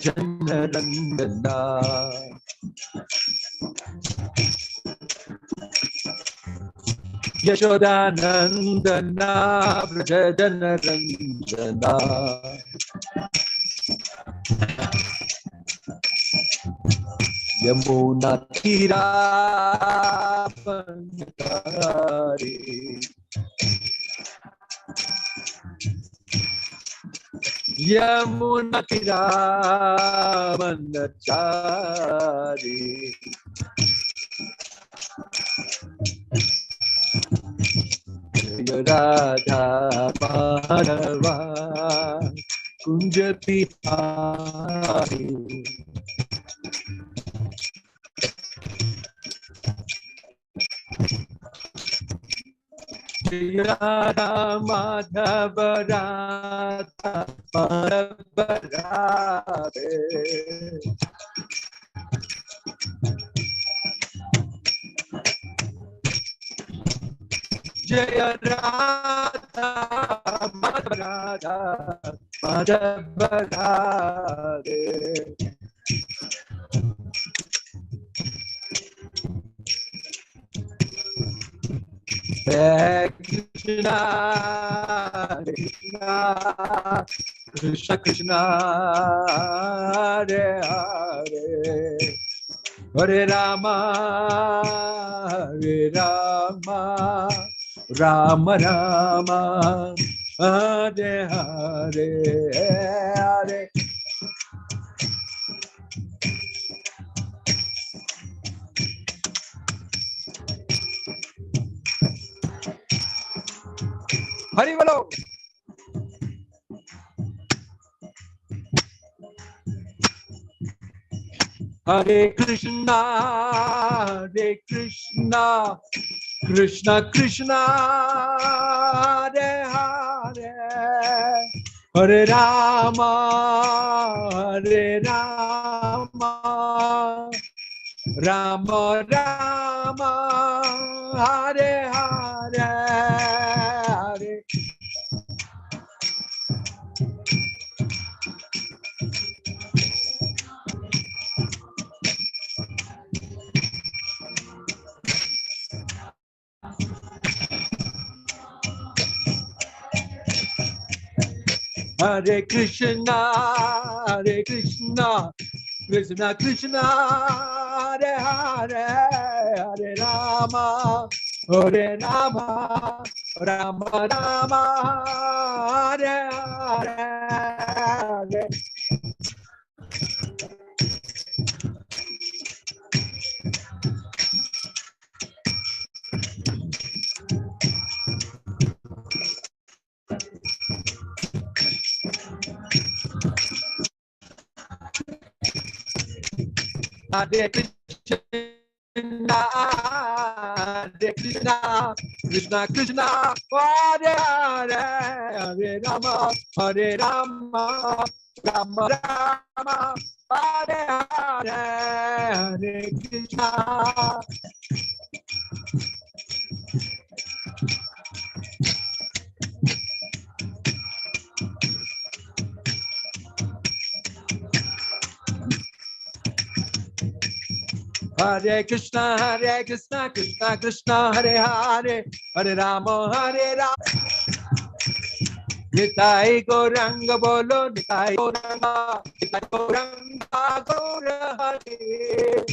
Janarandana Yashodanandana Janarandana Yamuna Tira Pankari Yamuna Tira Pankari Radha Madhava Kunja Bihari Radha Madhava Radha Madhava Jaya Radha Madhava Madhava Hare Krishna Krishna Krishna Krishna Hare Hare Hare Rama Hare Rama Rama Rama Hare Hare Hare Hari Bolo Hare Krishna Krishna Krishna Hare Hare Hare Rama Rama Rama Hare Hare Hare Hare Krishna Krishna Krishna Hare Hare Hare Rama Rama Rama Hare Hare Hare Krishna Krishna Krishna Hare Hare Hare Rama Rama Rama Hare Hare Hare Krishna Hare Krishna Krishna Krishna Hare Hare Hare Rama Nitai Gauranga Bolo Nitai Gauranga Gaura Hare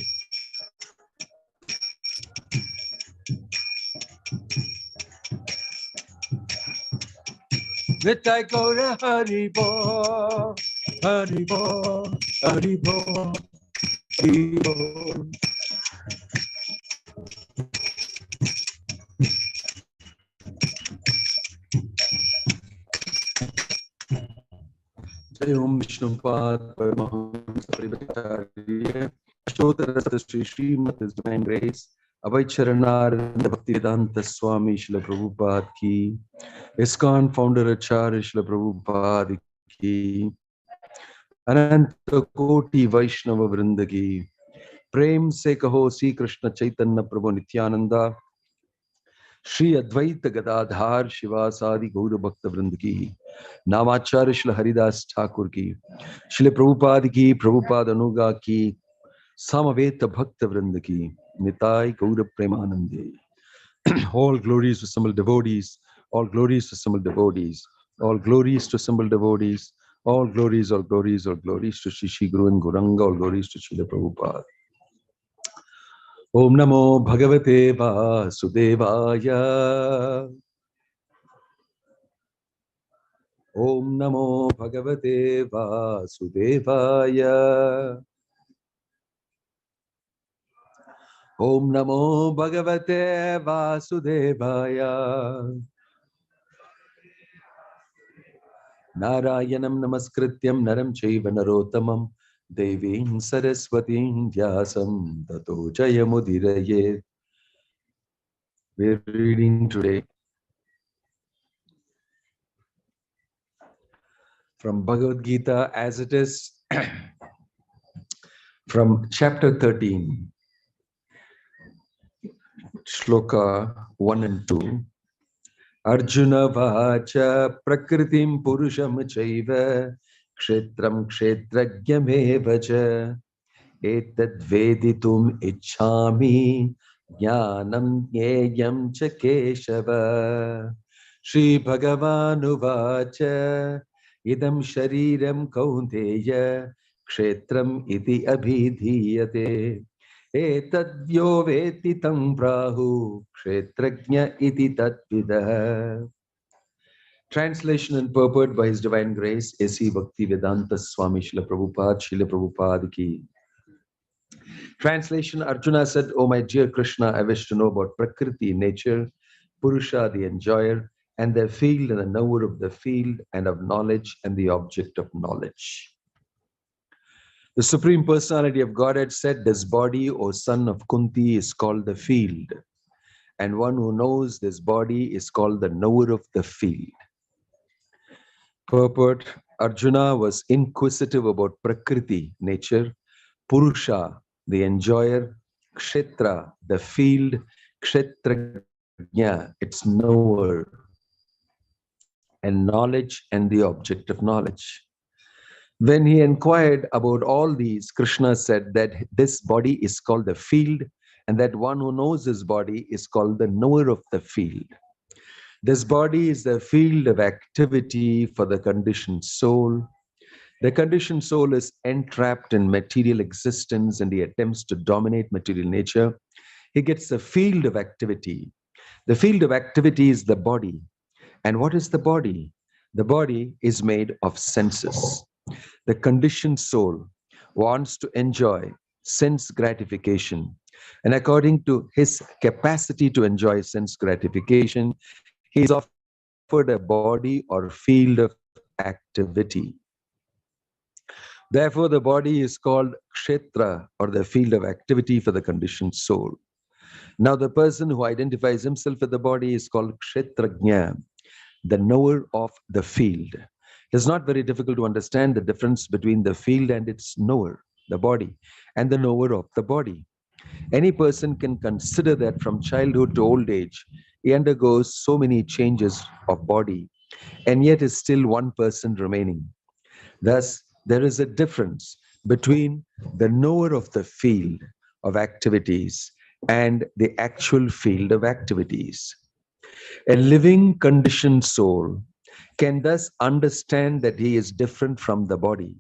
Nitai Gaura Hari Bo Hari Bo Hari Bo Hari Bo Jai Om Vishnupad Paramahamsa Parivacharya Ashtotarasa Sri Srimad His Divine Grace Abhay Charanaranda Bhaktivedanta Swami Srila Prabhupada Ki ISKCON Founder Acharya Srila Prabhupada Ki Ananta Koti Vaishnava Vrinda Ki Prem Se Kaho Sri Krishna Chaitanya Prabhu Nityananda Shri Advaita Gadadhar Shivasadi Gaura Bhakta Vrind ki, Namacharya Shri Haridas Thakur ki, Shri Prabhupada ki, Prabhupada Anuga ki, Samaveta Bhakta Vrind ki, Nitai Gaura Premanande. All glories to assembled devotees, all glories to assembled devotees, all glories to assembled devotees, all glories, all glories, all glories to Shri Shri Guru and Guranga, all glories to Srila Prabhupada. Om Namo Bhagavate Vasudevaya. Om Namo Bhagavate Vasudevaya. Om Namo Bhagavate Vasudevaya. Narayanam Namaskrityam Naram Chaiva Narotamam Devim Saraswatim Vyasam Tato Jayamudiraye. We're reading today from Bhagavad Gita as it is from chapter 13, shloka 1 and 2. Arjuna vacha prakritim purusham chaiva kshetram kshetrajyameva cha etad veditum ichhami jnanam jneyam cha keshava. Shri Bhagavanu vacha idam shariram kaunteya kshetram iti abhidhiyate etadvyo veti tam prahu kshetrajna iti tatvidah. Translation and purport by His Divine Grace A.C. Bhakti Vedanta Swami Srila Prabhupada ki. Translation: Arjuna said, "O my dear Krishna, I wish to know about Prakriti, nature, Purusha, the enjoyer, and the field and the knower of the field, and of knowledge and the object of knowledge." The Supreme Personality of Godhead said, "This body, O son of Kunti, is called the field, and one who knows this body is called the knower of the field." Purport: Arjuna was inquisitive about Prakriti, nature, Purusha, the enjoyer, Kshetra, the field, Kshetrajna, its knower, and knowledge and the object of knowledge. When he inquired about all these, Krishna said that this body is called the field, and that one who knows his body is called the knower of the field. This body is the field of activity for the conditioned soul. The conditioned soul is entrapped in material existence and he attempts to dominate material nature. He gets a field of activity. The field of activity is the body. And what is the body? The body is made of senses. The conditioned soul wants to enjoy sense gratification. And according to his capacity to enjoy sense gratification, he is offered a body or field of activity. Therefore, the body is called kshetra, or the field of activity for the conditioned soul. Now, the person who identifies himself with the body is called kshetrajna, the knower of the field. It is not very difficult to understand the difference between the field and its knower, the body, and the knower of the body. Any person can consider that from childhood to old age, he undergoes so many changes of body, and yet is still one person remaining. Thus, there is a difference between the knower of the field of activities and the actual field of activities. A living conditioned soul can thus understand that he is different from the body.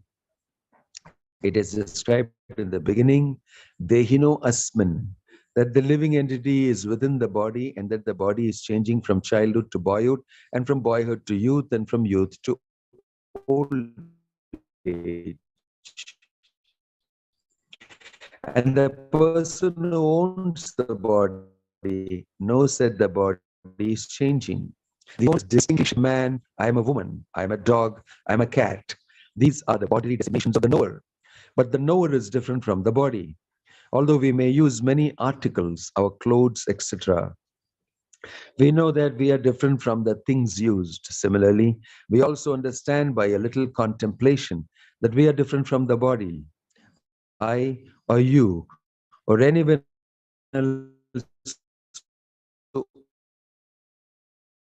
It is described in the beginning, Dehino Asmin, that the living entity is within the body and that the body is changing from childhood to boyhood and from boyhood to youth and from youth to old age. And the person who owns the body knows that the body is changing. The owner distinguish man, I am a woman, I am a dog, I am a cat. These are the bodily designations of the knower. But the knower is different from the body. Although we may use many articles, our clothes, etc., we know that we are different from the things used. Similarly, we also understand by a little contemplation that we are different from the body. I or you or anyone else who owns the body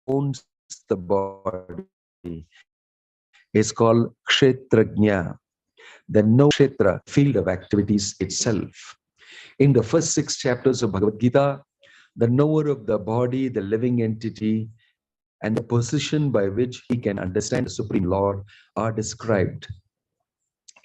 owns the body is called Kshetrajna, the knower field of activities itself. In the first 6 chapters of Bhagavad Gita, the knower of the body, the living entity, and the position by which he can understand the Supreme Lord are described.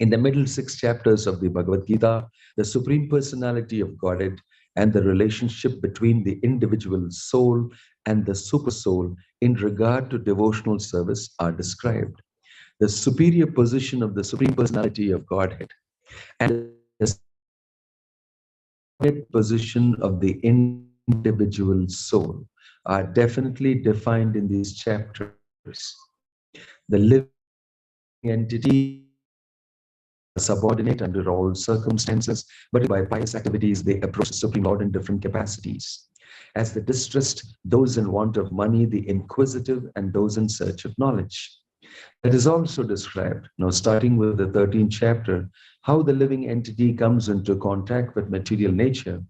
In the middle 6 chapters of the Bhagavad Gita, the Supreme Personality of Godhead and the relationship between the individual soul and the supersoul in regard to devotional service are described. The superior position of the Supreme Personality of Godhead and the position of the individual soul are definitely defined in these chapters. The living entity subordinate under all circumstances, but by pious activities they approach the Supreme Lord in different capacities. As the distressed, those in want of money, the inquisitive, and those in search of knowledge. That is also described, now starting with the 13th chapter, how the living entity comes into contact with material nature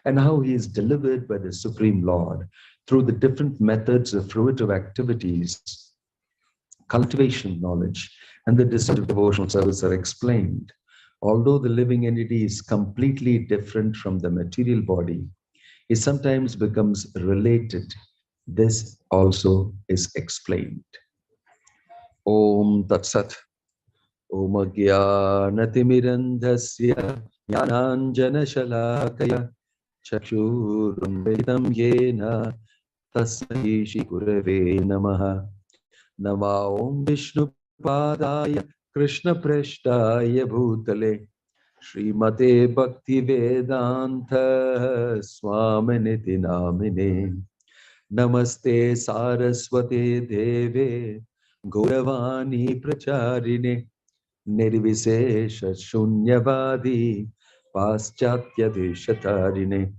and how he is delivered by the Supreme Lord through the different methods of fruitive activities, cultivation knowledge, and the discipline of devotional service are explained. Although the living entity is completely different from the material body, it sometimes becomes related. This also is explained. Om Tat Sat. Om Jnanatirandhasya Jnananjana Shalakaya Chakshurunveditam Yena Tasmai Shri Gurave Namaha. Nama Om Vishnu Padaya Krishna Preshtaya Bhutale Srimate Bhakti Vedanta Swaminiti Namine Namaste Saraswate Deve Gauravani Pracharine Nirvisesha Shunyavadi Paschatya Deshatarine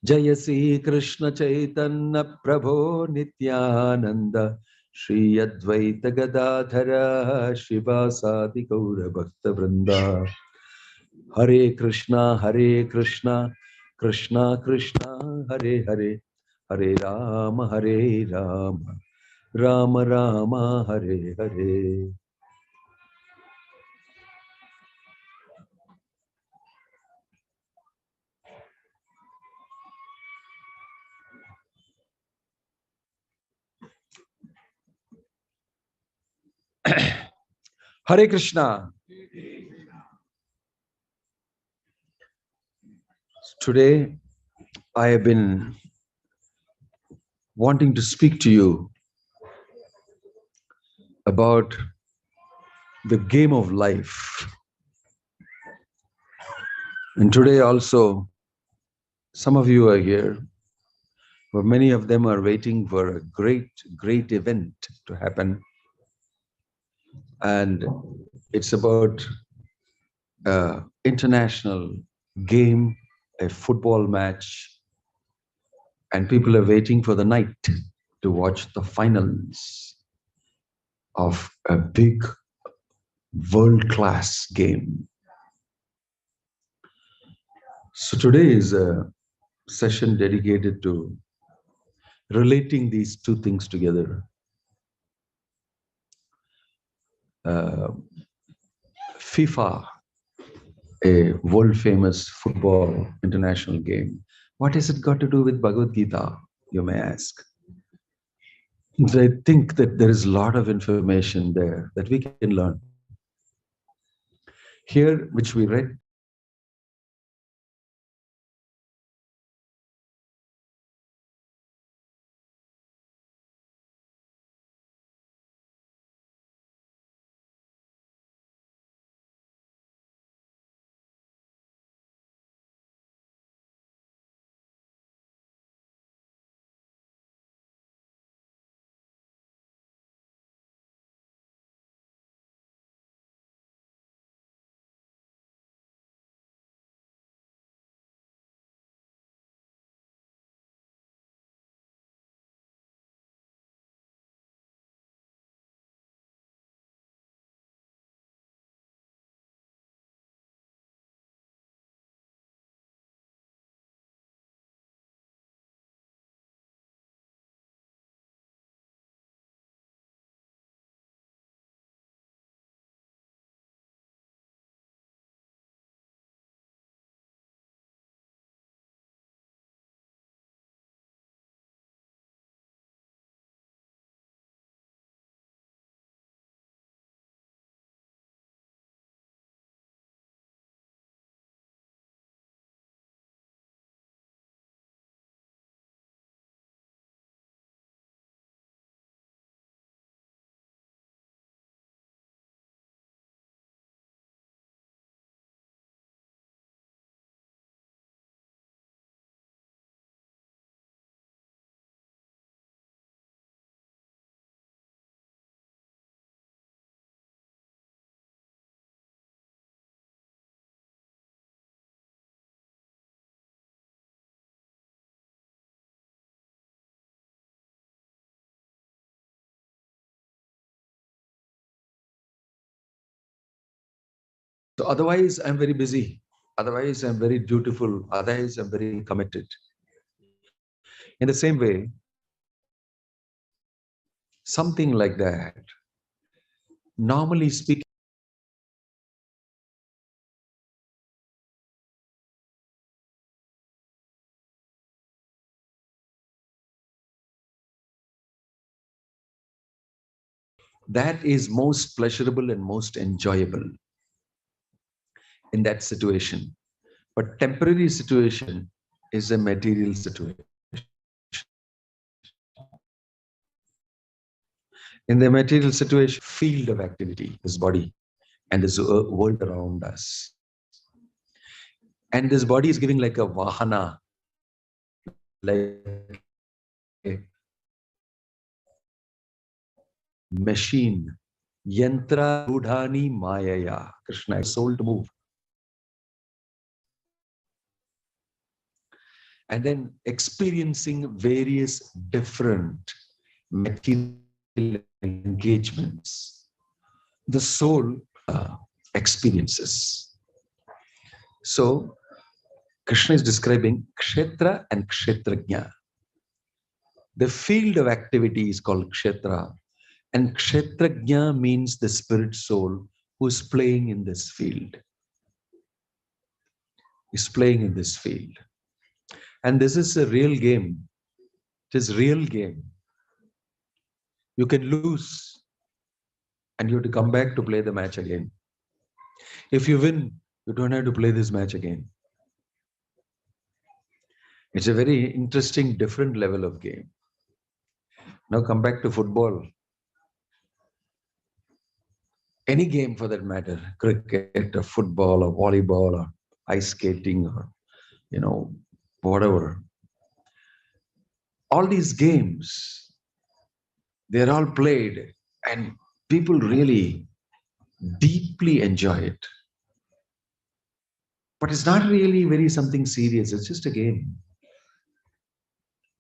Jaya Sri Krishna Chaitanya Prabhu Nityananda Shri Advaita Gadadhara Shivasadi Gaura Bhakta Vrinda Hare Krishna Krishna Krishna Hare Hare Hare Rama Rama Rama Hare Hare. Hare Krishna. Today, I have been wanting to speak to you about the game of life. And today also, some of you are here, but many of them are waiting for a great event to happen. And it's about an international game, a football match, and people are waiting for the night to watch the finals of a big world-class game. So today is a session dedicated to relating these two things together. FIFA, a world-famous football international game. What has it got to do with Bhagavad Gita, you may ask? I think that there is a lot of information there that we can learn. Here, which we read, So otherwise, I'm very busy. Otherwise, I'm very dutiful. Otherwise, I'm very committed. In the same way, something like that. Normally speaking, that is most pleasurable and most enjoyable in that situation. But temporary situation is a material situation. In the material situation, field of activity, this body and this world around us. And this body is giving like a vahana, like a machine. Yantra Rudhani Mayaya. Krishna is soul to move. And then experiencing various different material engagements. The soul experiences. So, Krishna is describing Kshetra and Kshetrajna. The field of activity is called Kshetra, and Kshetrajna means the spirit soul who is playing in this field. Is playing in this field. And this is a real game. It is real game. You can lose and you have to come back to play the match again. If you win, you don't have to play this match again. It's a very interesting, different level of game. Now come back to football. Any game for that matter, cricket or football or volleyball or ice skating or, whatever. All these games, they're all played and people really deeply enjoy it. But it's not really very something serious. It's just a game.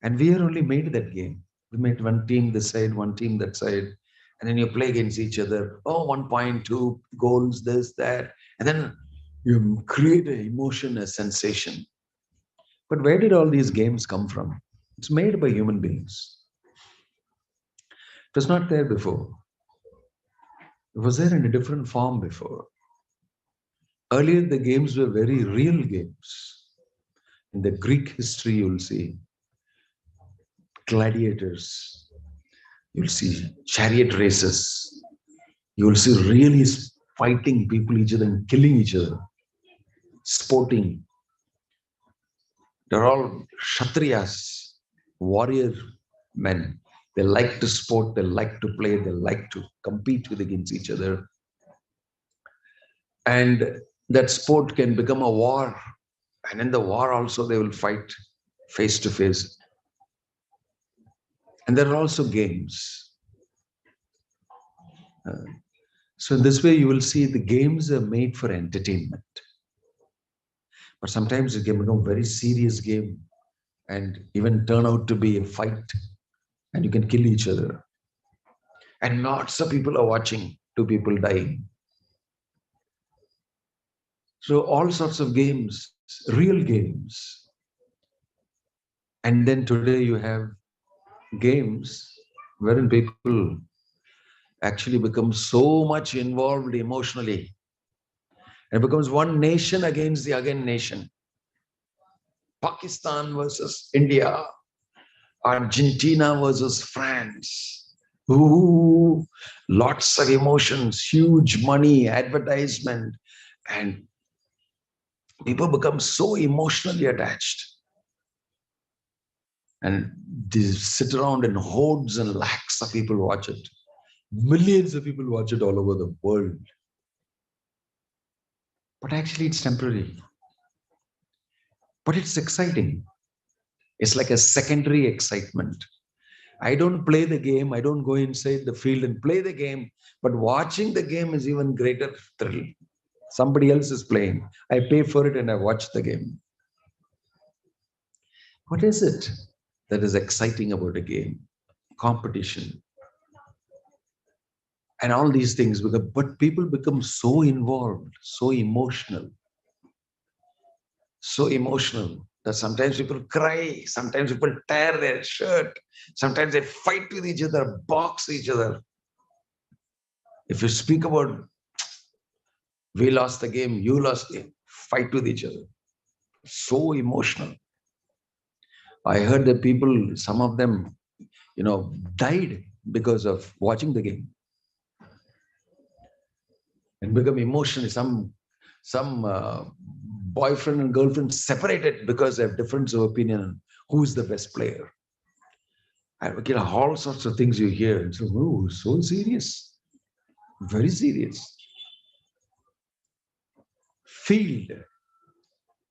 And we are only made that game. We made one team this side, one team that side. And then you play against each other. Oh, 1 point, 2 goals, this, that. And then you create an emotion, a sensation. But where did all these games come from? It's made by human beings. It was not there before. It was there in a different form before. Earlier, the games were very real games. In the Greek history, you'll see gladiators. You'll see chariot races. You'll see really fighting people each other and killing each other. Sporting. They're all Kshatriyas, warrior men. They like to sport, they like to play, they like to compete with against each other. And that sport can become a war. And in the war also they will fight face to face. And there are also games. So in this way you will see the games are made for entertainment. But sometimes it can become a very serious game and even turn out to be a fight. And you can kill each other. And lots of people are watching, 2 people dying. So all sorts of games, real games. And then today you have games wherein people actually become so much involved emotionally. And it becomes one nation against the other nation. Pakistan versus India. Argentina versus France. Ooh, lots of emotions, huge money, advertisement, and people become so emotionally attached. And they sit around in hordes and lakhs of people watch it. Millions of people watch it all over the world. But actually it's temporary. But it's exciting. It's like a secondary excitement. I don't play the game. I don't go inside the field and play the game. But watching the game is even greater thrill. Somebody else is playing. I pay for it and I watch the game. What is it that is exciting about a game? Competition. and all these things. But people become so involved, so emotional that sometimes people cry, sometimes people tear their shirt, sometimes they fight with each other, box each other. If you speak about, we lost the game, you lost the game, fight with each other. So emotional. I heard that people, some of them, died because of watching the game and become emotional. Some boyfriend and girlfriend separated because they have difference of opinion on who's the best player. And all sorts of things you hear. And so, oh, so serious, very serious. Field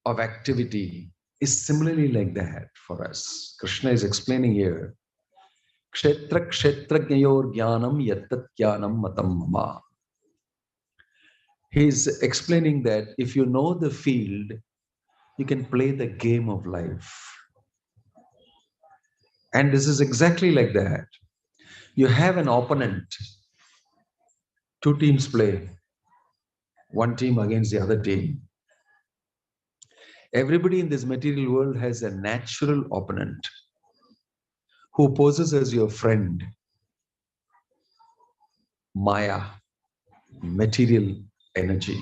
of activity is similarly like that for us. Krishna is explaining here. Kshetra kshetragnyor jnanam yattat jnanam matam mama. He's explaining that if you know the field, you can play the game of life. And this is exactly like that. You have an opponent. Two teams play. One team against the other team. Everybody in this material world has a natural opponent who poses as your friend. Maya, material energy.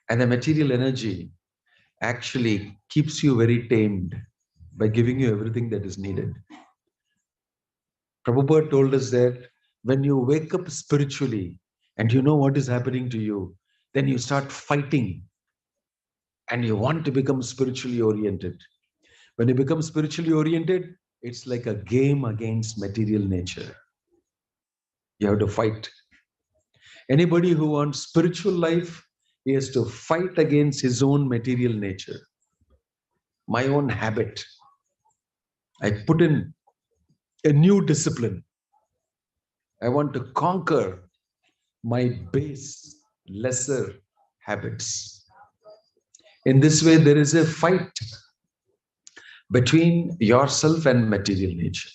And the material energy actually keeps you very tamed by giving you everything that is needed. Prabhupada told us that when you wake up spiritually and you know what is happening to you, then you start fighting and you want to become spiritually oriented. When you become spiritually oriented, it's like a game against material nature. You have to fight. Anybody who wants spiritual life, he has to fight against his own material nature. My own habit. I put in a new discipline. I want to conquer my base, lesser habits. In this way, there is a fight between yourself and material nature.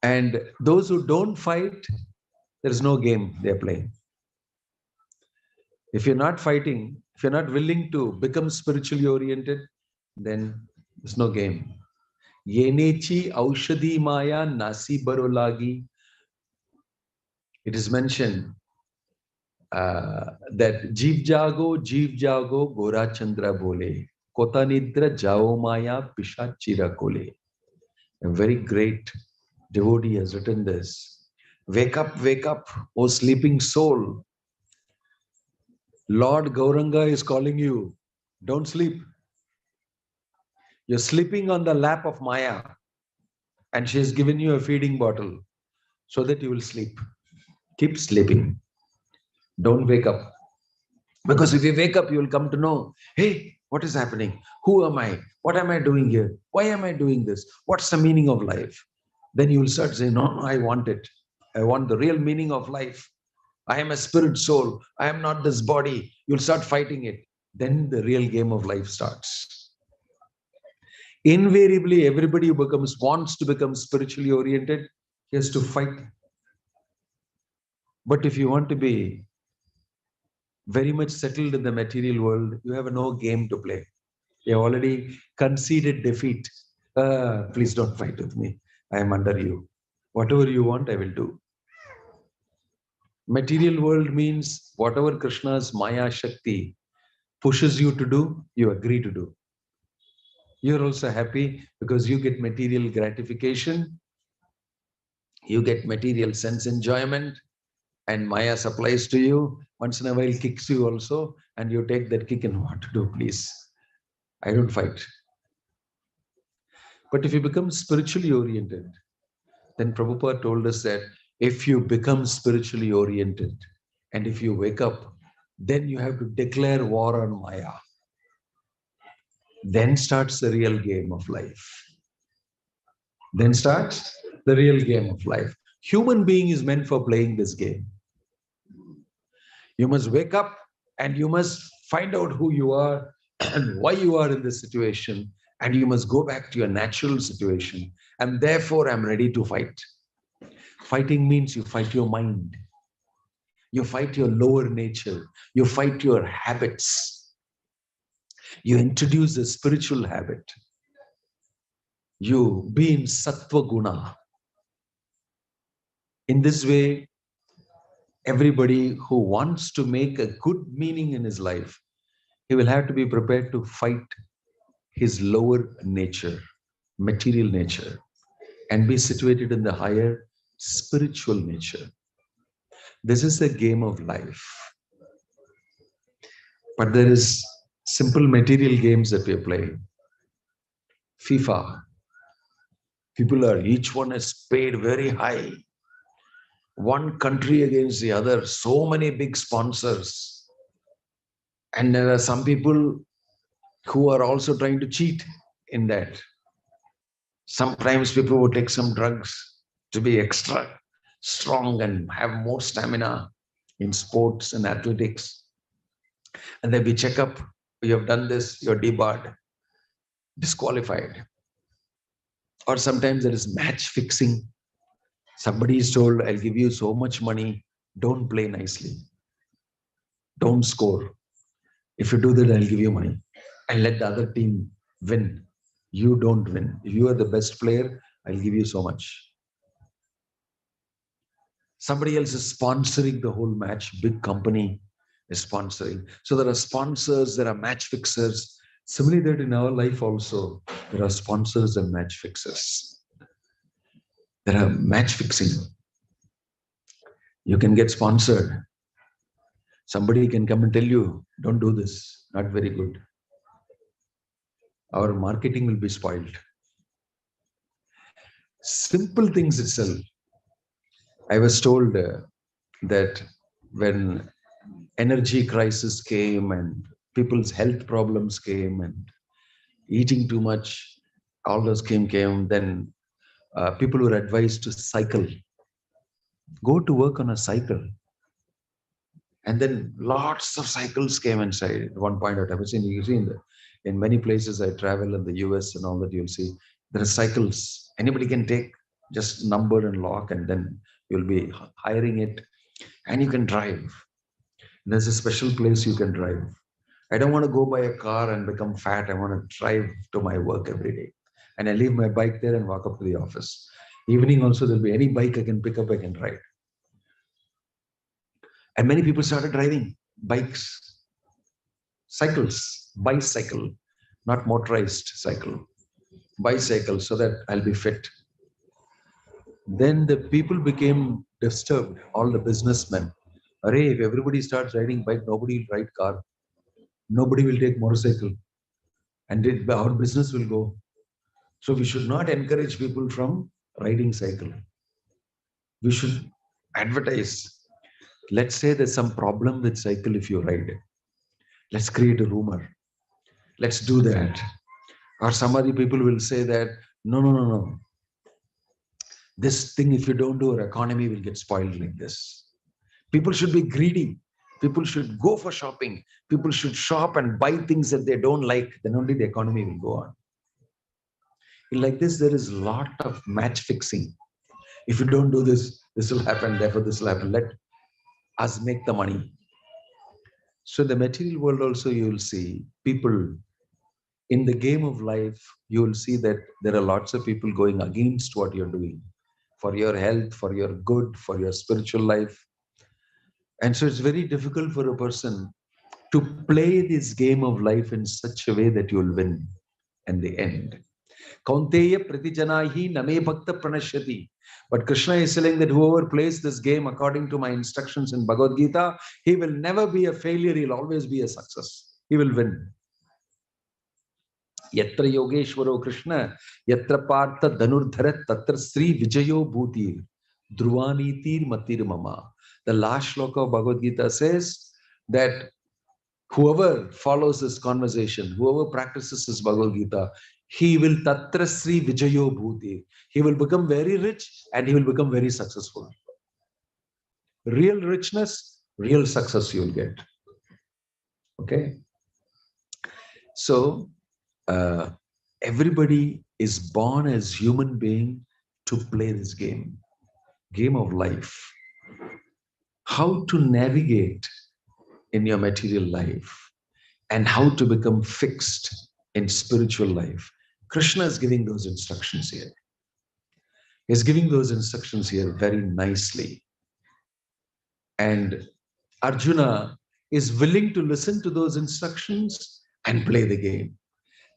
And those who don't fight, there is no game they're playing. If you're not fighting, if you're not willing to become spiritually oriented, then there's no game. Yenechi aushadhi maya nasi barolagi. It is mentioned that Jeev jago, Gora Chandra bole. Kota nidra jao maya pishachira kole. A very great devotee has written this. Wake up, O sleeping soul. Lord Gauranga is calling you. Don't sleep. You're sleeping on the lap of Maya, and she has given you a feeding bottle so that you will sleep. Keep sleeping. Don't wake up. Because if you wake up, you will come to know, hey, what is happening? Who am I? What am I doing here? Why am I doing this? What's the meaning of life? Then you will start saying, no, I want it. I want the real meaning of life. I am a spirit soul. I am not this body. You'll start fighting it. Then the real game of life starts. Invariably, everybody who wants to become spiritually oriented, he has to fight. But if you want to be very much settled in the material world, you have no game to play. You have already conceded defeat. Please don't fight with me. I am under you. Whatever you want, I will do. Material world means whatever Krishna's Maya Shakti pushes you to do, you agree to do. You're also happy because you get material gratification, you get material sense enjoyment, and Maya supplies to you. Once in a while kicks you also, and you take that kick and what to do, please. I don't fight. But if you become spiritually oriented, then Prabhupada told us that if you become spiritually oriented and if you wake up, then you have to declare war on Maya. Then starts the real game of life. Then starts the real game of life. Human being is meant for playing this game. You must wake up and you must find out who you are and why you are in this situation. And you must go back to your natural situation. And therefore, I'm ready to fight. Fighting means you fight your mind. You fight your lower nature. You fight your habits. You introduce a spiritual habit. You be in sattva guna. In this way, everybody who wants to make a good meaning in his life, he will have to be prepared to fight his lower nature, material nature, and be situated in the higher spiritual nature. This is the game of life. But there is simple material games that we are playing. FIFA. People are, each one is paid very high. One country against the other, so many big sponsors. And there are some people who are also trying to cheat in that. Sometimes people will take some drugs to be extra strong and have more stamina in sports and athletics. And then we check up, you have done this, you're debarred, disqualified. Or sometimes there is match fixing. Somebody is told, I'll give you so much money, don't play nicely. Don't score. If you do that, I'll give you money. And let the other team win. You don't win. If you are the best player, I'll give you so much. Somebody else is sponsoring the whole match. Big company is sponsoring. So there are sponsors, there are match fixers. Similarly, that in our life also, there are sponsors and match fixers. There are match fixing. You can get sponsored. Somebody can come and tell you, don't do this, not very good. Our marketing will be spoiled. Simple things itself. I was told that when energy crisis came and people's health problems came and eating too much, all those came, then people were advised to cycle. Go to work on a cycle. And then lots of cycles came inside. At one point I was in many places I travel in the US and all that, you'll see there are cycles. Anybody can take, just number and lock, and then you'll be hiring it, and you can drive. There's a special place you can drive. I don't want to go by a car and become fat. I want to drive to my work every day. And I leave my bike there and walk up to the office. Evening also, there'll be any bike I can pick up, I can ride. And many people started driving bikes, cycles, bicycle, not motorized cycle, bicycle, so that I'll be fit. Then the people became disturbed, all the businessmen. Array, if everybody starts riding bike, nobody will ride car. Nobody will take motorcycle. And our business will go. So we should not encourage people from riding cycle. We should advertise. Let's say there's some problem with cycle if you ride it. Let's create a rumor. Let's do that. Or some other people will say that, no. This thing, if you don't do, our economy will get spoiled like this. People should be greedy. People should go for shopping. People should shop and buy things that they don't like. Then only the economy will go on. Like this, there is a lot of match fixing. If you don't do this, this will happen. Therefore, this will happen. Let us make the money. So in the material world also, you will see people in the game of life. You will see that there are lots of people going against what you're doing for your health, for your good, for your spiritual life. And so it's very difficult for a person to play this game of life in such a way that you will win in the end. Kaunteya pratijanahi name bhakta pranashyati. But Krishna is saying that whoever plays this game according to my instructions in Bhagavad Gita, he will never be a failure, he'll always be a success. He will win. Yatra Yogeshwaro Krishna, Yatra Partha Dhanurdharat, Tatra Sri Vijayo Bhutir, Dhruvanitir Matir Mama. The last shloka of Bhagavad Gita says that whoever follows this conversation, whoever practices this Bhagavad Gita, he will Tatra Sri Vijayo Bhutir. He will become very rich and he will become very successful. Real richness, real success you will get. Okay? So, everybody is born as human being to play this game. game of life, how to navigate in your material life, and how to become fixed in spiritual life. Krishna is giving those instructions here. He's giving those instructions here very nicely. And Arjuna is willing to listen to those instructions and play the game.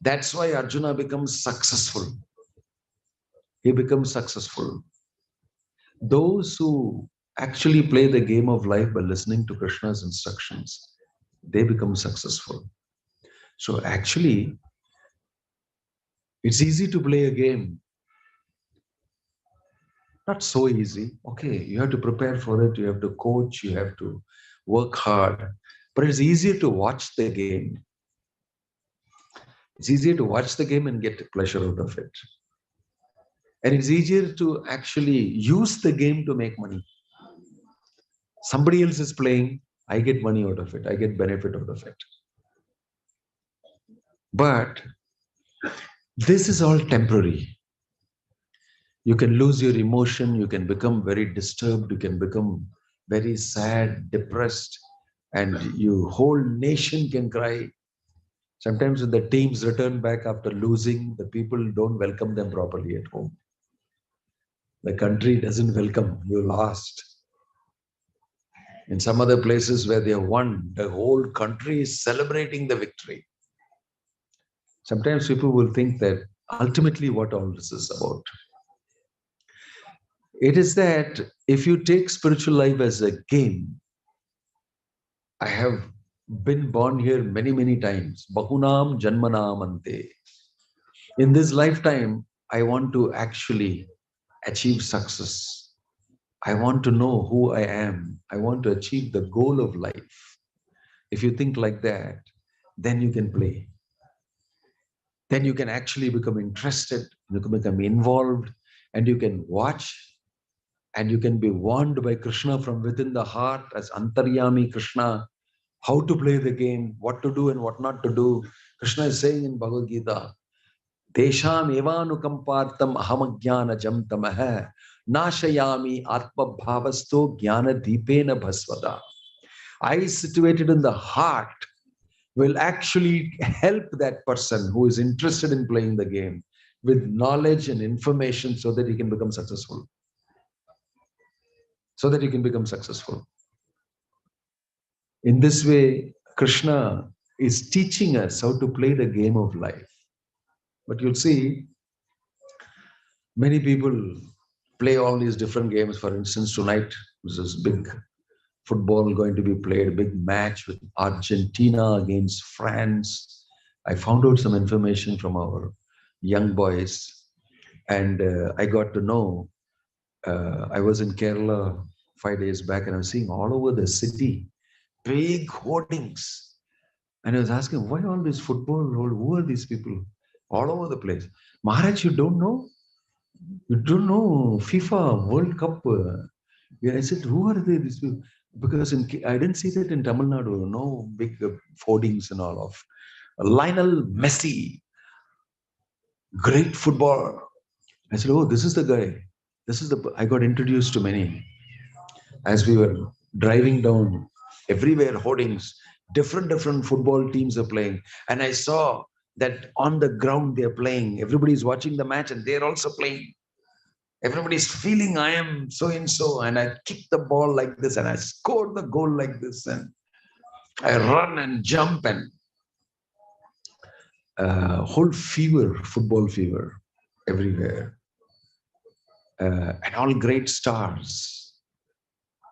That's why Arjuna becomes successful. He becomes successful. Those who actually play the game of life by listening to Krishna's instructions, they become successful. So actually, it's easy to play a game. Not so easy. Okay, you have to prepare for it, you have to coach, you have to work hard. But it's easier to watch the game. It's easier to watch the game and get pleasure out of it. And it's easier to actually use the game to make money. Somebody else is playing, I get money out of it, I get benefit out of it. But this is all temporary. You can lose your emotion, you can become very disturbed, you can become very sad, depressed, and your whole nation can cry. Sometimes when the teams return back after losing, the people don't welcome them properly at home. The country doesn't welcome, you lost. In some other places where they have won, the whole country is celebrating the victory. Sometimes people will think that ultimately what all this is about. It is that if you take spiritual life as a game, I have been born here many, many times. Bahunam janmanam ante. In this lifetime, I want to actually achieve success. I want to know who I am. I want to achieve the goal of life. If you think like that, then you can play. Then you can actually become interested, you can become involved, and you can watch, and you can be warned by Krishna from within the heart as Antaryami Krishna, how to play the game, what to do and what not to do. Krishna is saying in Bhagavad Gita, Desham evanukampartam ahamajnana jam tamah nashayami atma bhavasto jnana deepena bhasvada. I situated in the heart will actually help that person who is interested in playing the game with knowledge and information so that he can become successful. So that he can become successful. In this way, Krishna is teaching us how to play the game of life. But you'll see, many people play all these different games. For instance, tonight there's this big football going to be played, a big match with Argentina against France. I found out some information from our young boys, and I got to know, I was in Kerala 5 days back, and I was seeing all over the city, big hoardings. And I was asking, why all this football? Who are these people? All over the place. Maharaj, you don't know? You don't know FIFA World Cup? Yeah, I said, who are they, these people? Because I didn't see that in Tamil Nadu, no big hoardings and all of. Lionel Messi, great football. I said, oh, this is the guy. I got introduced to many. As we were driving down, everywhere hoardings, different football teams are playing. And I saw that on the ground they're playing. Everybody's watching the match and they're also playing. Everybody's feeling I am so and so, and I kick the ball like this, and I score the goal like this, and I run and jump, and whole fever, football fever, everywhere. And all great stars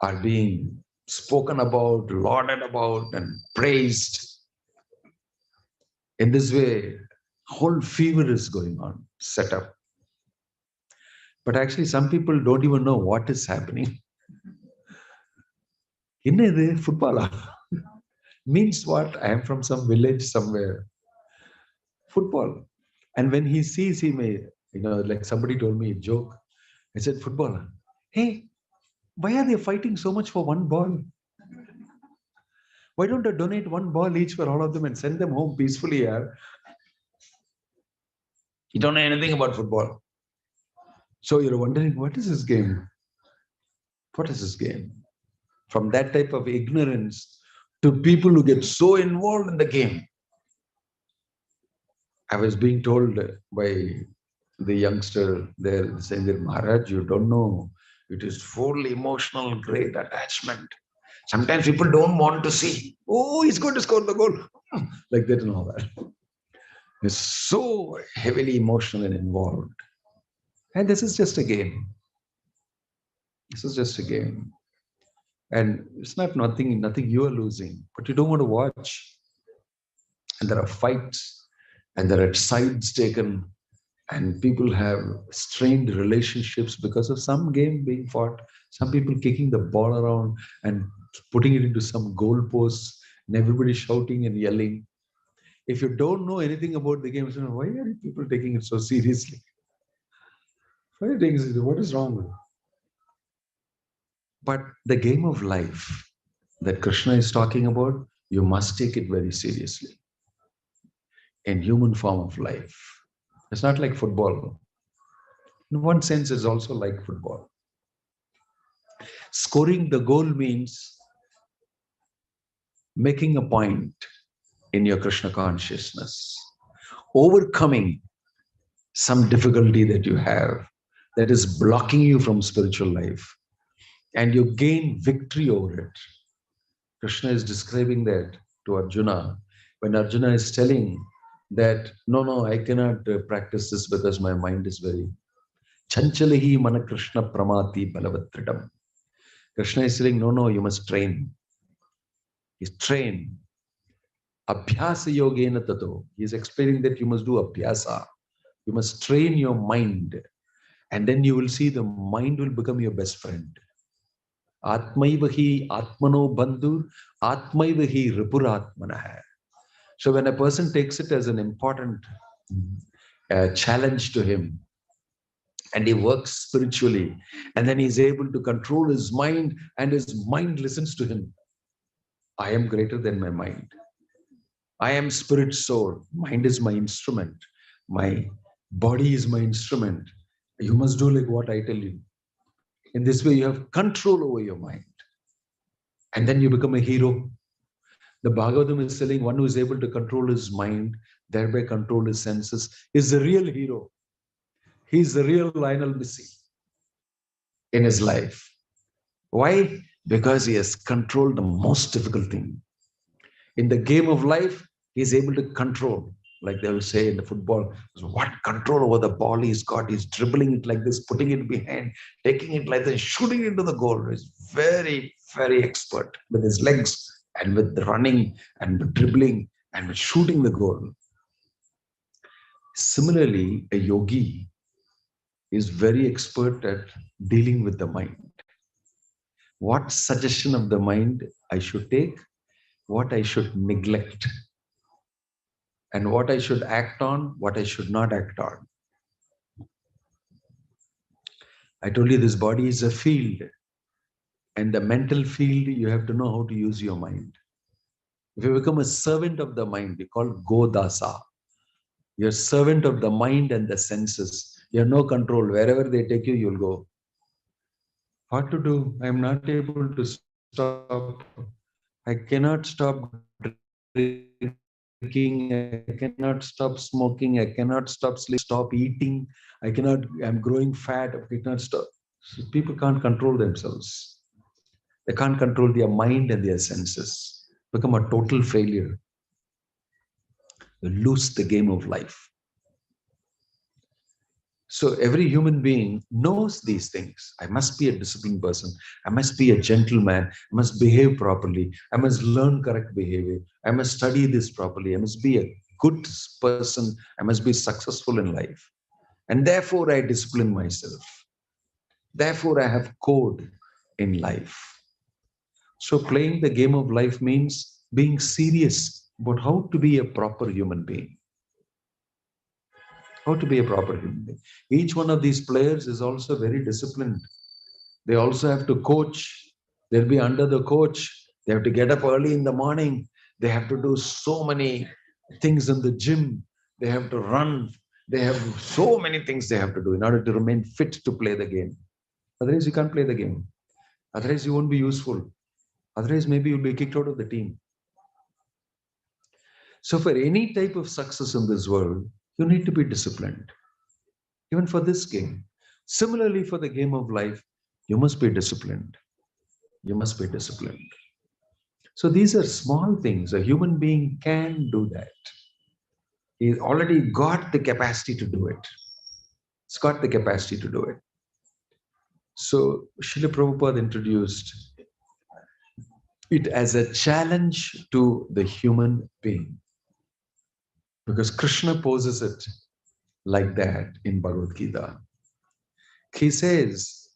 are being spoken about, lauded about, and praised. In this way, whole fever is going on, set up. But actually, some people don't even know what is happening. Inne football means what? I am from some village somewhere. Football. And when he sees, he may, like somebody told me a joke. I said, footballer, hey, why are they fighting so much for one ball? Why don't I donate one ball each for all of them and send them home peacefully here? You don't know anything about football. So you're wondering, what is this game? What is this game? From that type of ignorance to people who get so involved in the game. I was being told by the youngster there, saying that, Maharaj, you don't know. It is full emotional, great attachment. Sometimes people don't want to see. Oh, he's going to score the goal. Like that and all that. It's so heavily emotional and involved. And this is just a game. This is just a game. And it's not nothing you are losing, but you don't want to watch. And there are fights, and there are sides taken, and people have strained relationships because of some game being fought. Some people kicking the ball around and putting it into some goalposts, and everybody shouting and yelling. If you don't know anything about the game, you know, why are people taking it so seriously? Why are you taking it seriously? What is wrong with it? But the game of life that Krishna is talking about, you must take it very seriously. In human form of life. It's not like football. In one sense, it's also like football. Scoring the goal means making a point in your Krishna consciousness, overcoming some difficulty that you have that is blocking you from spiritual life, and you gain victory over it. Krishna is describing that to Arjuna when Arjuna is telling that, no, I cannot practice this because my mind is very chanchalahi mana Krishna pramati balavatridam. Krishna is saying, no, you must train. He's train. Abhyasa yogena tato. He's explaining that you must do abhyasa. You must train your mind. And then you will see the mind will become your best friend. Atmaivahi atmano bandhur, atmaivahi ripuratmanah. So when a person takes it as an important challenge to him, and he works spiritually, and then he's able to control his mind, and his mind listens to him. I am greater than my mind. I am spirit soul. Mind is my instrument. My body is my instrument. You must do like what I tell you. In this way, you have control over your mind. And then you become a hero. The Bhagavatam is telling one who is able to control his mind, thereby control his senses, is the real hero. He's the real Lionel Messi in his life. Why? Because he has controlled the most difficult thing. In the game of life, he's able to control, like they will say in the football, what control over the ball he's got. He's dribbling it like this, putting it behind, taking it like this, shooting into the goal. He's very, very expert with his legs and with the running and with dribbling and with shooting the goal. Similarly, a yogi is very expert at dealing with the mind. What suggestion of the mind I should take, what I should neglect, and what I should act on, what I should not act on. I told you this body is a field, and the mental field, you have to know how to use your mind. If you become a servant of the mind, you call Godasa. You're a servant of the mind and the senses. You have no control. Wherever they take you, you'll go. What to do? I'm not able to stop. I cannot stop drinking. I cannot stop smoking. I cannot stop eating. I'm growing fat. I cannot stop. So people can't control themselves. They can't control their mind and their senses. Become a total failure. You lose the game of life. So every human being knows these things. I must be a disciplined person. I must be a gentleman. I must behave properly. I must learn correct behavior. I must study this properly. I must be a good person. I must be successful in life. And therefore, I discipline myself. Therefore, I have code in life. So playing the game of life means being serious about how to be a proper human being. How to be a proper human being. Each one of these players is also very disciplined. They also have to coach. They'll be under the coach. They have to get up early in the morning. They have to do so many things in the gym. They have to run. They have so many things they have to do in order to remain fit to play the game. Otherwise, you can't play the game. Otherwise, you won't be useful. Otherwise, maybe you'll be kicked out of the team. So for any type of success in this world, you need to be disciplined. Even for this game. Similarly, for the game of life, you must be disciplined. You must be disciplined. So these are small things. A human being can do that. He's already got the capacity to do it. It's got the capacity to do it. So Srila Prabhupada introduced it as a challenge to the human being. Because Krishna poses it like that in Bhagavad Gita. He says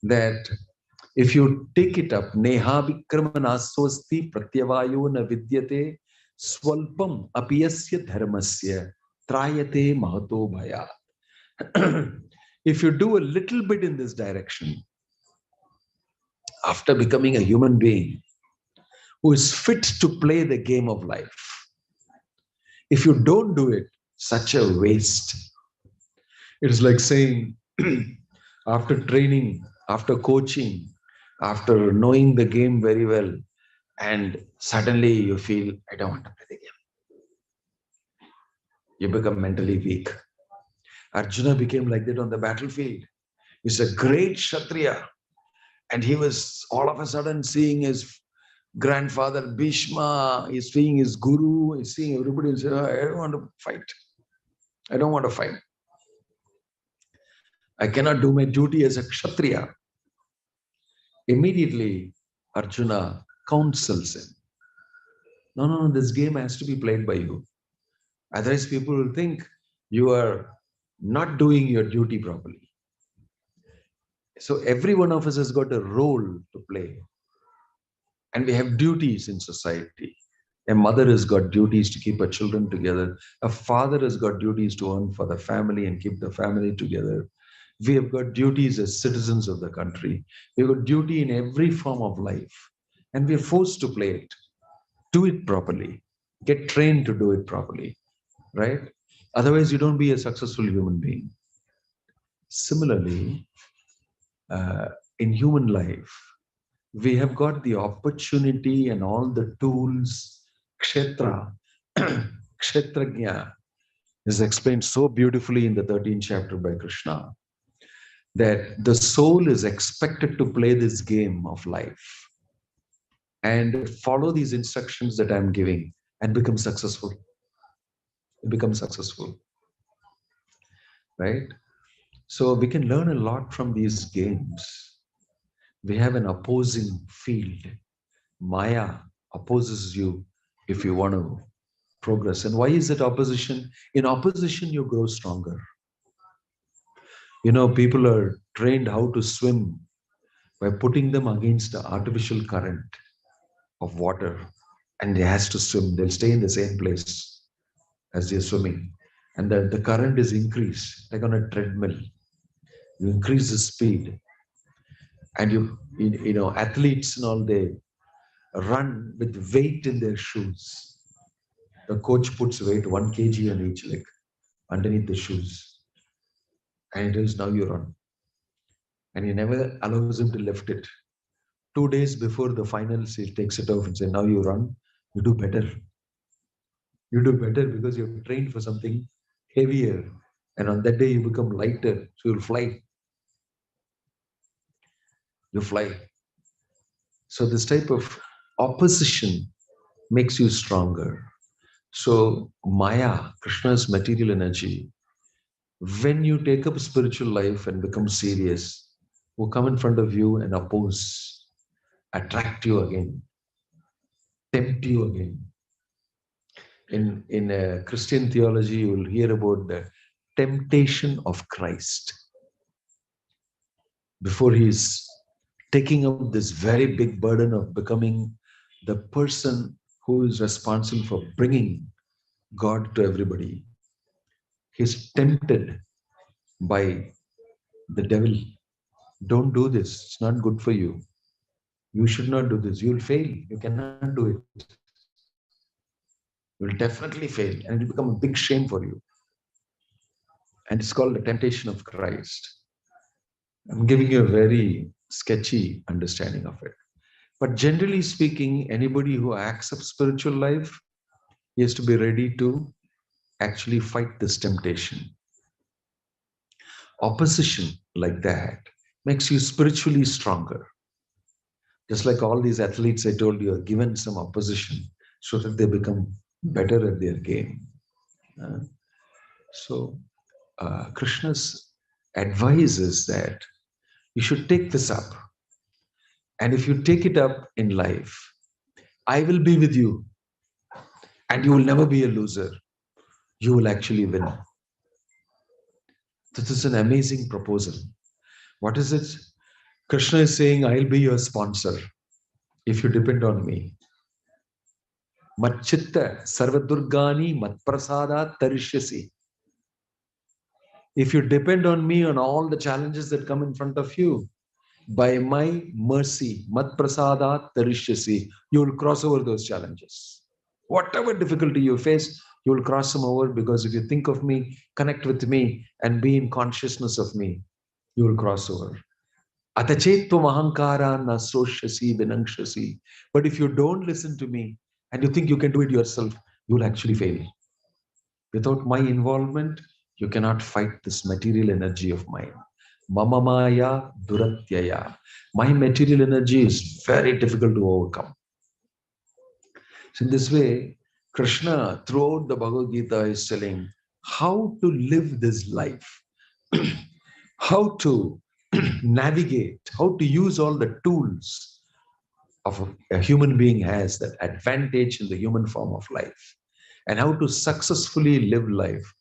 that if you take it up, neha vikramanaswasti pratyavayo na vidyate swalpam apiyasya dharmasya trayate mahato bhaya. If you do a little bit in this direction, after becoming a human being who is fit to play the game of life, if you don't do it, such a waste. It is like saying, after training, after coaching, after knowing the game very well, and suddenly you feel, I don't want to play the game. You become mentally weak. Arjuna became like that on the battlefield. He's a great Kshatriya. And he was all of a sudden seeing his grandfather Bhishma, he's seeing his guru, he's seeing everybody and saying, I don't want to fight. I don't want to fight. I cannot do my duty as a Kshatriya. Immediately, Arjuna counsels him. No, this game has to be played by you. Otherwise, people will think you are not doing your duty properly. So every one of us has got a role to play. And we have duties in society. A mother has got duties to keep her children together. A father has got duties to earn for the family and keep the family together. We have got duties as citizens of the country. We've got duty in every form of life. And we're forced to play it. Do it properly. Get trained to do it properly. Right? Otherwise, you don't be a successful human being. Similarly, in human life, we have got the opportunity and all the tools. Kshetra, Kshetrajna is explained so beautifully in the 13th chapter by Krishna, that the soul is expected to play this game of life and follow these instructions that I'm giving and become successful. Become successful. Right? So we can learn a lot from these games. We have an opposing field. Maya opposes you if you want to progress. And why is it opposition? In opposition, you grow stronger. You know, people are trained how to swim by putting them against the artificial current of water, and they has to swim. They'll stay in the same place as they're swimming. And the current is increased, like on a treadmill. You increase the speed. And you know, athletes and all, they run with weight in their shoes. The coach puts weight 1 kg on each leg underneath the shoes. And he tells, now you run. And he never allows him to lift it. 2 days before the finals, he takes it off and says, now you run, you do better. You do better because you've trained for something heavier. And on that day, you become lighter, so you'll fly. You fly. So this type of opposition makes you stronger. So Maya, Krishna's material energy, when you take up spiritual life and become serious, will come in front of you and oppose, attract you again, tempt you again. In Christian theology, you will hear about the temptation of Christ. Before he's taking up this very big burden of becoming the person who is responsible for bringing God to everybody, he's tempted by the devil. Don't do this. It's not good for you. You should not do this. You'll fail. You cannot do it. You'll definitely fail, and it will become a big shame for you. And it's called the temptation of Christ. I'm giving you a very sketchy understanding of it. But generally speaking, anybody who accepts spiritual life, he has to be ready to actually fight this temptation. Opposition like that makes you spiritually stronger. Just like all these athletes I told you are given some opposition so that they become better at their game. Uh, so Krishna's advice is that you should take this up. And if you take it up in life, I will be with you. And you will never be a loser. You will actually win. This is an amazing proposal. What is it? Krishna is saying, I'll be your sponsor if you depend on me. Matchitta sarvadurgani matprasada tarishyasi. If you depend on me on all the challenges that come in front of you, by my mercy, matprasada tarishyasi, you will cross over those challenges. Whatever difficulty you face, you will cross them over, because if you think of me, connect with me, and be in consciousness of me, you will cross over. Atachetvam ahankara na soshasi vinangshasi. But if you don't listen to me and you think you can do it yourself, you will actually fail. Without my involvement, you cannot fight this material energy of mine. Mama maya duratyaya. My material energy is very difficult to overcome. So in this way, Krishna throughout the Bhagavad Gita is telling how to live this life, how to navigate, how to use all the tools of a human being has, that advantage in the human form of life, and how to successfully live life,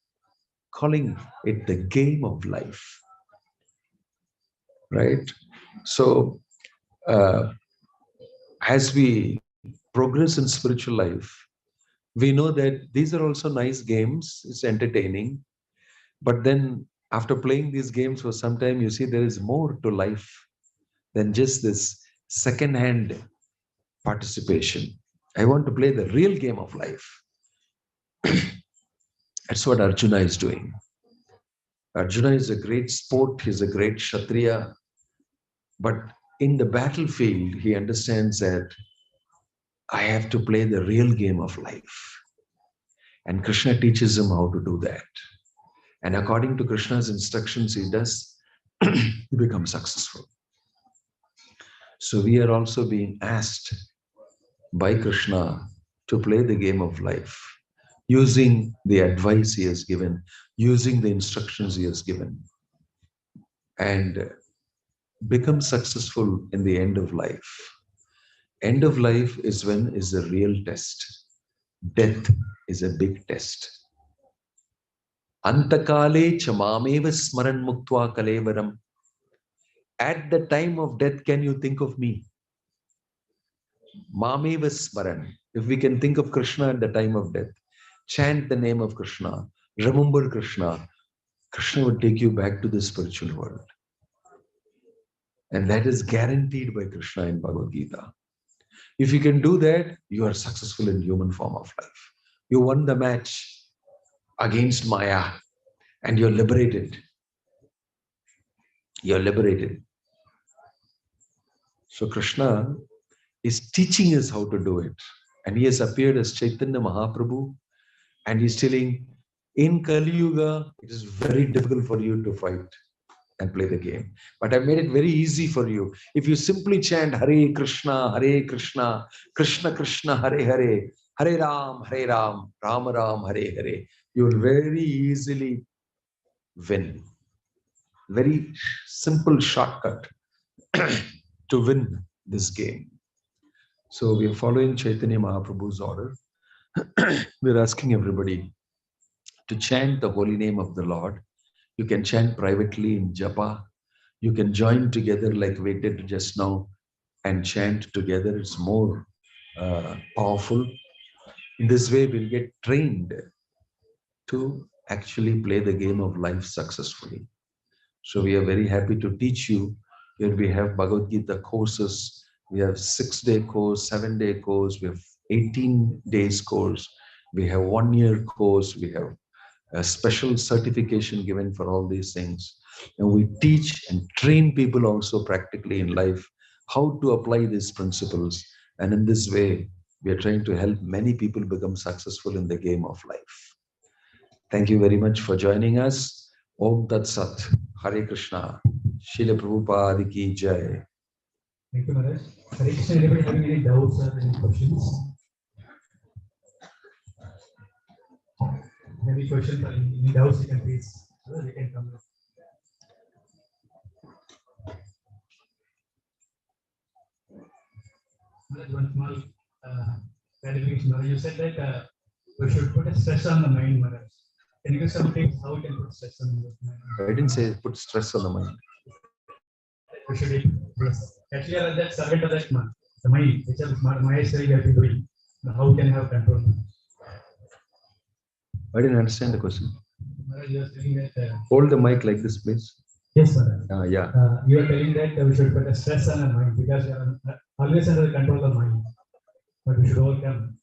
calling it the game of life. Right? So, as we progress in spiritual life, we know that these are also nice games, it's entertaining, but then after playing these games for some time, you see there is more to life than just this second-hand participation. I want to play the real game of life. That's what Arjuna is doing. Arjuna is a great sport, he's a great Kshatriya, but in the battlefield, he understands that I have to play the real game of life. And Krishna teaches him how to do that. And according to Krishna's instructions, he does, he becomes successful. So we are also being asked by Krishna to play the game of life, using the advice he has given, using the instructions he has given, and become successful in the end of life. End of life is when is the real test. Death is a big test. Antakale chamameva smaran muktva kalevaram. At the time of death, can you think of me? Mameva smaran. If we can think of Krishna at the time of death, chant the name of Krishna, remember Krishna, Krishna will take you back to the spiritual world. And that is guaranteed by Krishna in Bhagavad Gita. If you can do that, you are successful in human form of life. You won the match against Maya and you're liberated. You're liberated. So Krishna is teaching us how to do it. And he has appeared as Chaitanya Mahaprabhu, and he's telling, in Kali Yuga, it is very difficult for you to fight and play the game. But I've made it very easy for you. If you simply chant Hare Krishna, Krishna Krishna, Hare Hare, Hare Ram, Ram Ram, Hare Hare, you will very easily win. Very simple shortcut to win this game. So we are following Chaitanya Mahaprabhu's order. We're asking everybody to chant the holy name of the Lord. You can chant privately in japa. You can join together like we did just now and chant together. It's more powerful. In this way, we'll get trained to actually play the game of life successfully. So we are very happy to teach you. Here we have Bhagavad Gita courses. We have 6-day course, 7-day course. We have 18 days course. We have 1-year course. We have a special certification given for all these things. And we teach and train people also practically in life how to apply these principles. And in this way, we are trying to help many people become successful in the game of life. Thank you very much for joining us. Om Tat Sat. Hare Krishna. Srila Prabhupada Ki Jai. Thank you, Maharaj. Hare Krishna. Anybody having any doubts or any questions? Any questions or any doubts you can please, you can come. One small clarification. You said that we should put a stress on the mind, Maharaj. Can you give some tips how we can put stress on the mind? I didn't say put stress on the mind. We should actually that servant of that man, the mind, which is my saying that doing. How can you have control? I didn't understand the question. You are saying that. Hold the mic like this, please. Yes, sir. Yeah. You are telling that we should put a stress on the mind because we are always under the control of the mind. But we should overcome.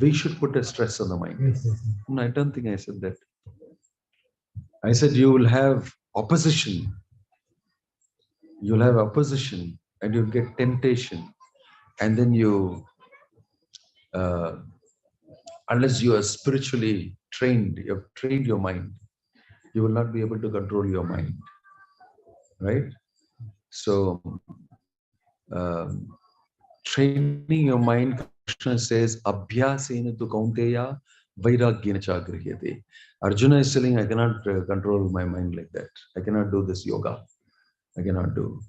We should put a stress on the mind. Yes. No, I don't think I said that. I said you will have opposition. You'll have opposition and you'll get temptation. And then you, unless you are spiritually trained, you have trained your mind, you will not be able to control your mind. Right? So, training your mind, Krishna says, Abhyasena tu kaunteya vairagyena chagriyate. Arjuna is saying, I cannot control my mind like that. I cannot do this yoga. I cannot do.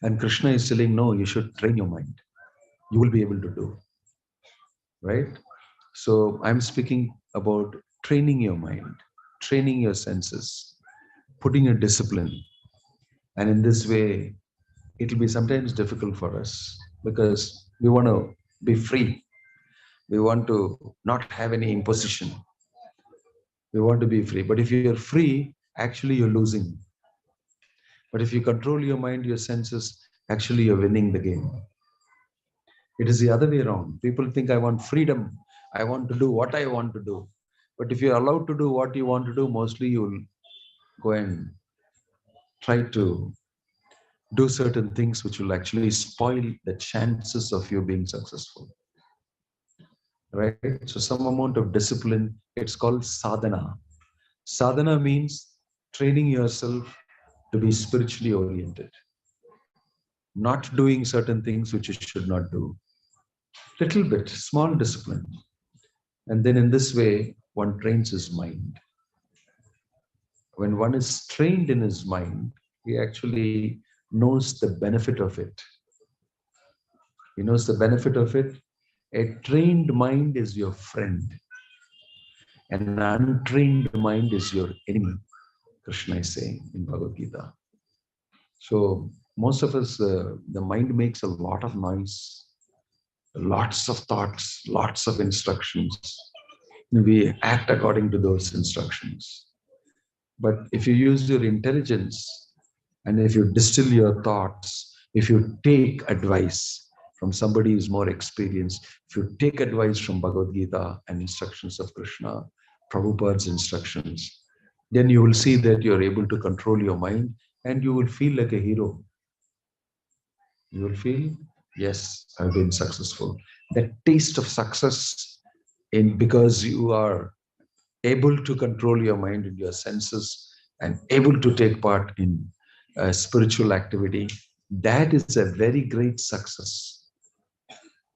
And Krishna is saying, no, you should train your mind. You will be able to do. Right? So I'm speaking about training your mind, training your senses, putting a discipline. And in this way, it will be sometimes difficult for us because we want to be free. We want to not have any imposition. We want to be free. But if you're free, actually you're losing. But if you control your mind, your senses, actually you're winning the game. It is the other way around. People think I want freedom. I want to do what I want to do. But if you're allowed to do what you want to do, mostly you'll go and try to do certain things which will actually spoil the chances of you being successful. Right? So some amount of discipline, it's called sadhana. Sadhana means training yourself to be spiritually oriented. Not doing certain things which you should not do. Little bit, small discipline. And then in this way, one trains his mind. When one is trained in his mind, he actually knows the benefit of it. He knows the benefit of it. A trained mind is your friend. An untrained mind is your enemy, Krishna is saying in Bhagavad Gita. So most of us, the mind makes a lot of noise, lots of thoughts, lots of instructions. We act according to those instructions. But if you use your intelligence and if you distill your thoughts, if you take advice from somebody who's more experienced, if you take advice from Bhagavad Gita and instructions of Krishna, Prabhupada's instructions, then you will see that you're able to control your mind and you will feel like a hero. You will feel, yes, I've been successful. That taste of success because you are able to control your mind and your senses and able to take part in spiritual activity, that is a very great success.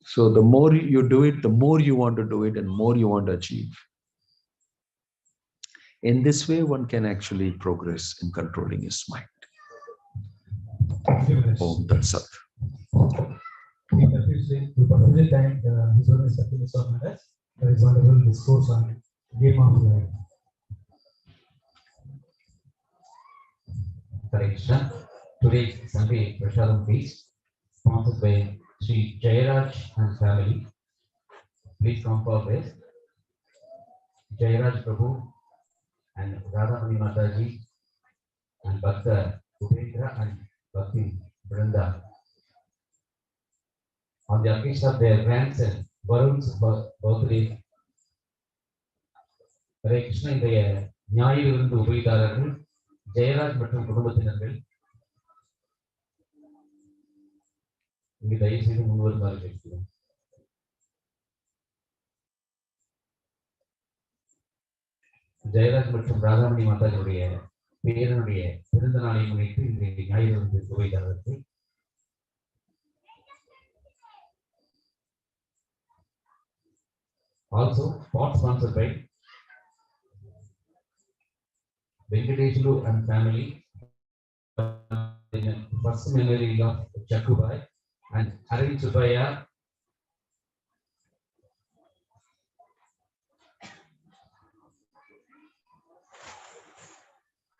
So the more you do it, the more you want to do it and more you want to achieve. In this way, one can actually progress in controlling his mind. Om Tat Sat. We thank His Holiness Bhakti Swami for his wonderful discourse on game of life. Hare Krishna. Today's Sunday Prashadam feast, sponsored by Sri Jayaraj and family. Please come forward. Jayaraj Prabhu and Radhamani Mataji and Bhakta Upendra and Bhakti Vrinda. On the occasion of their grandson Varun's birthday, Hare Krishna, இன்றைய ஞாயிறு இருந்து உபயதாரர்கள் ஜெயராஜ் மற்றும் குடும்பத்தினர்கள் இங்கு தயவு செய்து முன்வருமாறு கேட்கிறோம். ஜெயராஜ் மற்றும் ராதாமணி மாதாஜியுடைய பேரனுடைய பிறந்த நாளை முன்னிட்டு இன்றைய ஞாயிறு சுவைதாரர்கள் also pot sponsored by Venkateshlu and family, first memory of Chakubai and Arvind Subaya.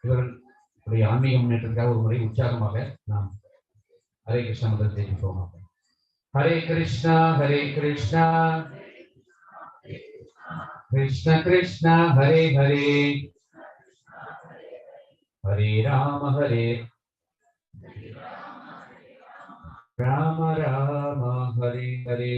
இவர்களுடைய ஆன்மீக முன்னேற்றத்துக்காக ஒரு முறை உற்சாகமாக நாம் ஹரே கிருஷ்ணா முதல் தெரிவிப்போம். ஹரே கிருஷ்ணா கிருஷ்ண கிருஷ்ண ஹரே ஹரே ஹரே ராம ராம ஹரே ஹரே.